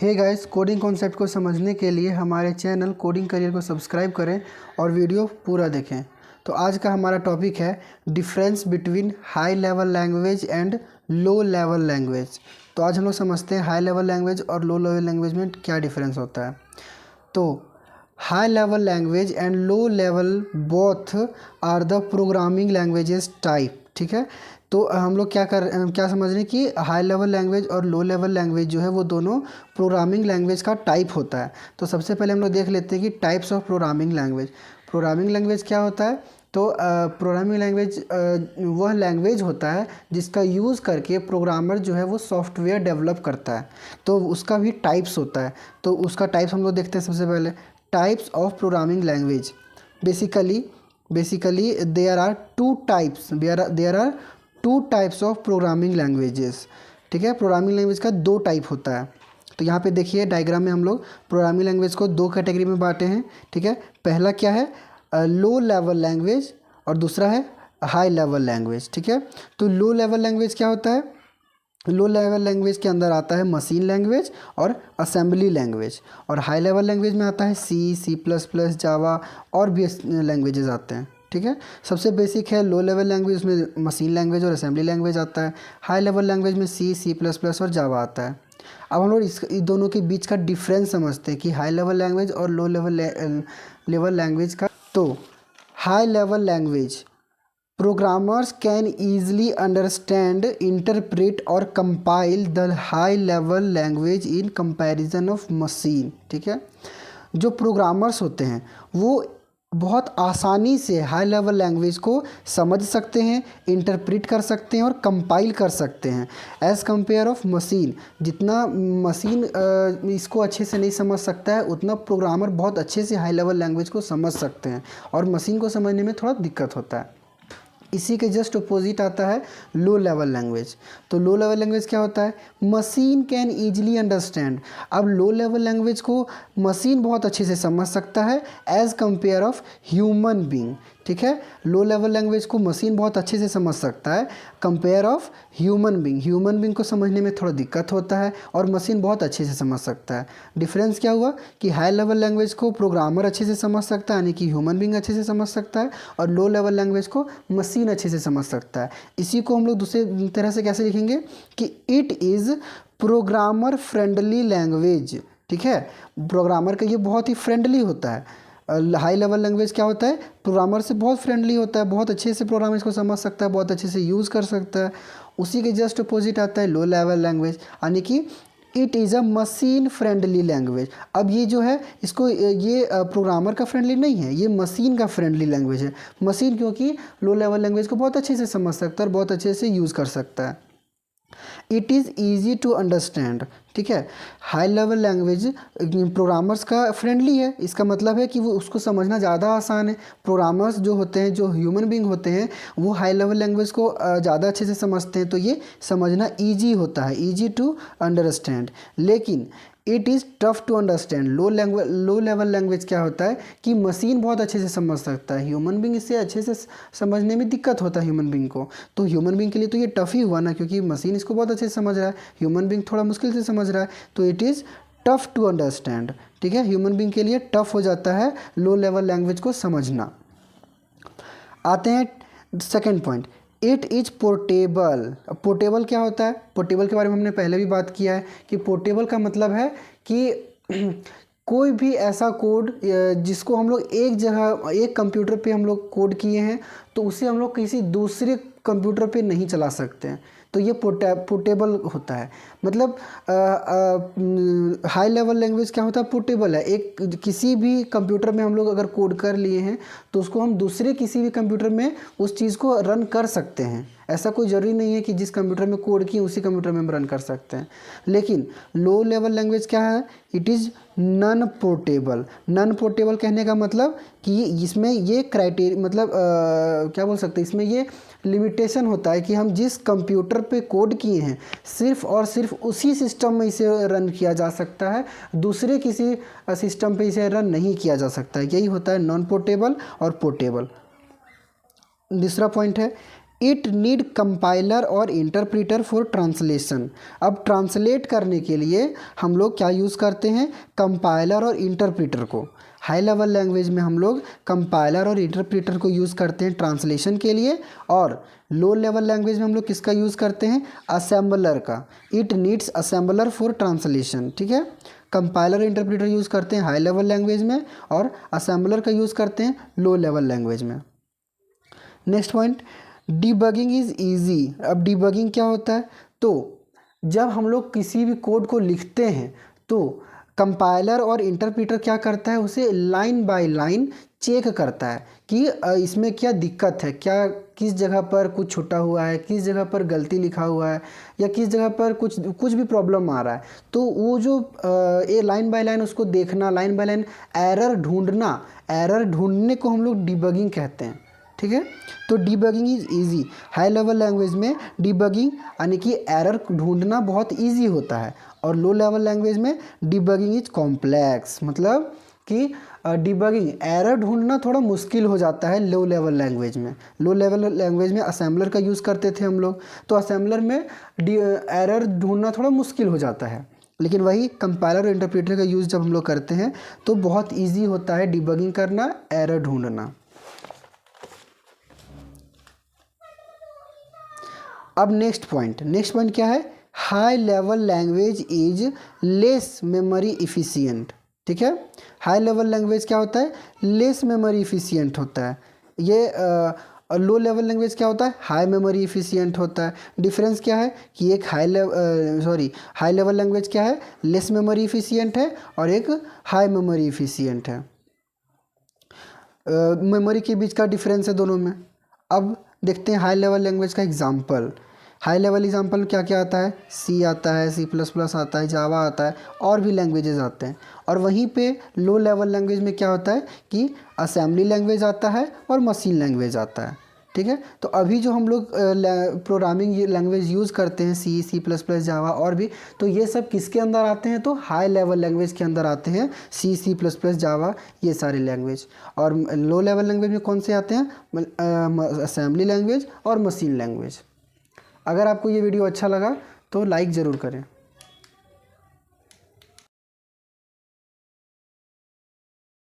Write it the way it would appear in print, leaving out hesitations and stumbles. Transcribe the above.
Hey guys, coding concept को समझने के लिए हमारे चैनल कोडिंग करियर को सब्सक्राइब करें और वीडियो पूरा देखें। तो आज का हमारा टॉपिक है difference between high level language and low level language. तो आज हम लोग समझते हैं हाई लेवल लैंग्वेज और लो लेवल लैंग्वेज में क्या डिफरेंस होता है। तो high level language and low level both are the programming languages type. ठीक है, तो हम लोग क्या समझ रहे हैं कि हाई लेवल लैंग्वेज और लो लेवल लैंग्वेज जो है वो दोनों प्रोग्रामिंग लैंग्वेज का टाइप होता है। तो सबसे पहले हम लोग देख लेते हैं कि types of programming language. Programming language क्या होता है? तो प्रोग्रामिंग लैंग्वेज वह लैंग्वेज होता है जिसका यूज़ करके प्रोग्रामर जो है वो सॉफ्टवेयर डेवलप करता है। तो उसका भी टाइप्स होता है। तो उसका टाइप्स हम लोग देखते हैं। सबसे पहले types of programming language. Basically there are two types of programming languages. ठीक है, प्रोग्रामिंग लैंग्वेज का दो टाइप होता है। तो यहाँ पे देखिए डायग्राम में हम लोग प्रोग्रामिंग लैंग्वेज को दो कैटेगरी में बांटे हैं। ठीक है, पहला क्या है? लो लेवल लैंग्वेज और दूसरा है हाई लेवल लैंग्वेज। ठीक है, तो लो लेवल लैंग्वेज क्या होता है? लो लेवल लैंग्वेज के अंदर आता है मशीन लैंग्वेज और असेंबली लैंग्वेज, और हाई लेवल लैंग्वेज में आता है C++, जावा और भी लैंग्वेजेस आते हैं। ठीक है, सबसे बेसिक है लो लेवल लैंग्वेज, उसमें मशीन लैंग्वेज और असेंबली लैंग्वेज आता है। हाई लेवल लैंग्वेज में C++ और जावा आता है। अब हम लोग इस दोनों के बीच का डिफरेंस समझते हैं कि हाई लेवल लैंग्वेज और लो लेवल लैंग्वेज का। तो high level language Programmers can easily understand, interpret और compile the high level language in comparison of machine। ठीक है, जो प्रोग्रामर्स होते हैं वो बहुत आसानी से हाई लेवल लैंग्वेज को समझ सकते हैं, इंटरप्रेट कर सकते हैं और कंपाइल कर सकते हैं एज़ कम्पेयर ऑफ मशीन। जितना मशीन इसको अच्छे से नहीं समझ सकता है उतना प्रोग्रामर बहुत अच्छे से हाई लेवल लैंग्वेज को समझ सकते हैं, और मशीन को समझने में थोड़ा दिक्कत होता है। इसी के जस्ट अपोजिट आता है लो लेवल लैंग्वेज। तो लो लेवल लैंग्वेज क्या होता है? Machine can easily understand. अब लो लेवल लैंग्वेज को मशीन बहुत अच्छे से समझ सकता है as compare of human being. ठीक है, लो लेवल लैंग्वेज को मशीन बहुत अच्छे से समझ सकता है compare of human being. Human being को समझने में थोड़ा दिक्कत होता है और मशीन बहुत अच्छे से समझ सकता है। डिफरेंस क्या हुआ कि हाई लेवल लैंग्वेज को प्रोग्रामर अच्छे से समझ सकता है, यानी कि ह्यूमन बीइंग अच्छे से समझ सकता है, और लो लेवल लैंग्वेज को मशीन अच्छे से समझ सकता है। इसी को हम लोग दूसरे तरह से कैसे लिखेंगे कि it is programmer friendly language. ठीक है, प्रोग्रामर का ये बहुत ही फ्रेंडली होता है। हाई लेवल लैंग्वेज क्या होता है? प्रोग्रामर से बहुत फ्रेंडली होता है, बहुत अच्छे से प्रोग्रामर इसको समझ सकता है, बहुत अच्छे से यूज़ कर सकता है। उसी के जस्ट अपोजिट आता है लो लेवल लैंग्वेज, यानी कि it is a machine friendly language. अब ये जो है इसको ये प्रोग्रामर का फ्रेंडली नहीं है, ये मशीन का फ्रेंडली लैंग्वेज है। मशीन क्योंकि लो लेवल लैंग्वेज को बहुत अच्छे से समझ सकता है और बहुत अच्छे से यूज़ कर सकता है। It is easy to understand. ठीक है, हाई लेवल लैंग्वेज प्रोग्रामर्स का फ्रेंडली है, इसका मतलब है कि वो उसको समझना ज़्यादा आसान है। प्रोग्रामर्स जो होते हैं, जो ह्यूमन बीइंग होते हैं, वो हाई लेवल लैंग्वेज को ज़्यादा अच्छे से समझते हैं, तो ये समझना ईजी होता है, ईजी टू अंडरस्टैंड। लेकिन it is tough to understand. Low level language क्या होता है कि मशीन बहुत अच्छे से समझ सकता है, ह्यूमन बीइंग इससे अच्छे से समझने में दिक्कत होता है ह्यूमन बीइंग को। तो ह्यूमन बीइंग के लिए तो ये टफ ही हुआ ना, क्योंकि मशीन इसको बहुत अच्छे से समझ रहा है, ह्यूमन बीइंग थोड़ा मुश्किल से समझ रहा है, तो it is tough to understand. ठीक है, ह्यूमन बीइंग के लिए टफ हो जाता है लो लेवल लैंग्वेज को समझना। आते हैं second point, it is portable. Portable क्या होता है? पोर्टेबल के बारे में हमने पहले भी बात किया है कि पोर्टेबल का मतलब है कि कोई भी ऐसा कोड जिसको हम लोग एक जगह एक कंप्यूटर पे हम लोग कोड किए हैं तो उसे हम लोग किसी दूसरे कंप्यूटर पे नहीं चला सकते हैं, तो ये पोर्टेबल होता है। मतलब हाई लेवल लैंग्वेज क्या होता है? पोर्टेबल है। एक किसी भी कंप्यूटर में हम लोग अगर कोड कर लिए हैं तो उसको हम दूसरे किसी भी कंप्यूटर में उस चीज़ को रन कर सकते हैं। ऐसा कोई ज़रूरी नहीं है कि जिस कंप्यूटर में कोड किए उसी कंप्यूटर में हम रन कर सकते हैं। लेकिन लो लेवल लैंग्वेज क्या है? It is non portable. Non portable कहने का मतलब कि इसमें ये क्राइटेरिया, मतलब क्या बोल सकते हैं, इसमें ये लिमिटेशन होता है कि हम जिस कंप्यूटर पे कोड किए हैं सिर्फ और सिर्फ उसी सिस्टम में इसे रन किया जा सकता है, दूसरे किसी सिस्टम पे इसे रन नहीं किया जा सकता है। यही होता है नॉन पोर्टेबल और पोर्टेबल। दूसरा पॉइंट है इट नीड कंपाइलर और इंटरप्रीटर फॉर ट्रांसलेशन। अब ट्रांसलेट करने के लिए हम लोग क्या यूज़ करते हैं, कंपाइलर और इंटरप्रीटर को। हाई लेवल लैंग्वेज में हम लोग कंपाइलर और इंटरप्रीटर को यूज़ करते हैं ट्रांसलेशन के लिए, और लो लेवल लैंग्वेज में हम लोग किसका यूज़ करते हैं, असेंबलर का। It needs assembler for translation, ठीक है। कंपाइलर इंटरप्रीटर यूज़ करते हैं हाई लेवल लैंग्वेज में और असेंबलर का यूज़ करते हैं लो लेवल लैंग्वेज में। Next point, debugging is easy. अब डिबगिंग क्या होता है, तो जब हम लोग किसी भी कोड को लिखते हैं तो कंपाइलर और इंटरप्रीटर क्या करता है, उसे लाइन बाय लाइन चेक करता है कि इसमें क्या दिक्कत है, क्या किस जगह पर कुछ छूटा हुआ है, किस जगह पर गलती लिखा हुआ है, या किस जगह पर कुछ भी प्रॉब्लम आ रहा है। तो वो जो ये लाइन बाय लाइन उसको देखना, लाइन बाय लाइन एरर ढूंढना, एरर ढूंढने को हम लोग डिबगिंग कहते हैं, ठीक है। तो debugging is easy. High level language में डिबगिंग यानी कि एरर ढूंढना बहुत ईजी होता है, और लो लेवल लैंग्वेज में डिबगिंग इज कॉम्प्लेक्स, मतलब कि डिबगिंग एरर ढूंढना थोड़ा मुश्किल हो जाता है लो लेवल लैंग्वेज में। लो लेवल लैंग्वेज में असेंबलर का यूज़ करते थे हम लोग, तो असेंबलर में एरर ढूंढना थोड़ा मुश्किल हो जाता है, लेकिन वही कंपाइलर और इंटरप्रेटर का यूज़ जब हम लोग करते हैं तो बहुत ईजी होता है डिबगिंग करना, एरर ढूंढना। अब नेक्स्ट पॉइंट क्या है, high level language is less memory efficient, ठीक है। हाई लेवल लैंग्वेज क्या होता है, लेस मेमोरी इफ़िशियंट होता है। ये लो लेवल लैंग्वेज क्या होता है, हाई मेमोरी इफ़िशियंट होता है। डिफरेंस क्या है कि एक हाई लेवल लैंग्वेज क्या है, लेस मेमोरी इफ़िशियंट है, और एक हाई मेमोरी इफ़िशियंट है। मेमोरी के बीच का डिफरेंस है दोनों में। अब देखते हैं हाई लेवल लैंग्वेज का एग्जांपल। हाई लेवल एग्जांपल क्या क्या आता है, सी आता है, C++ आता है, जावा आता है, और भी लैंग्वेजेस आते हैं। और वहीं पे लो लेवल लैंग्वेज में क्या होता है कि असेंबली लैंग्वेज आता है और मशीन लैंग्वेज आता है, ठीक है। तो अभी जो हम लोग प्रोग्रामिंग लैंग्वेज यूज़ करते हैं, C++, जावा और भी, तो ये सब किसके अंदर आते हैं, तो हाई लेवल लैंग्वेज के अंदर आते हैं, C++, जावा, ये सारे लैंग्वेज। और लो लेवल लैंग्वेज में कौन से आते हैं, असेंबली लैंग्वेज और मशीन लैंग्वेज। अगर आपको ये वीडियो अच्छा लगा तो लाइक ज़रूर करें।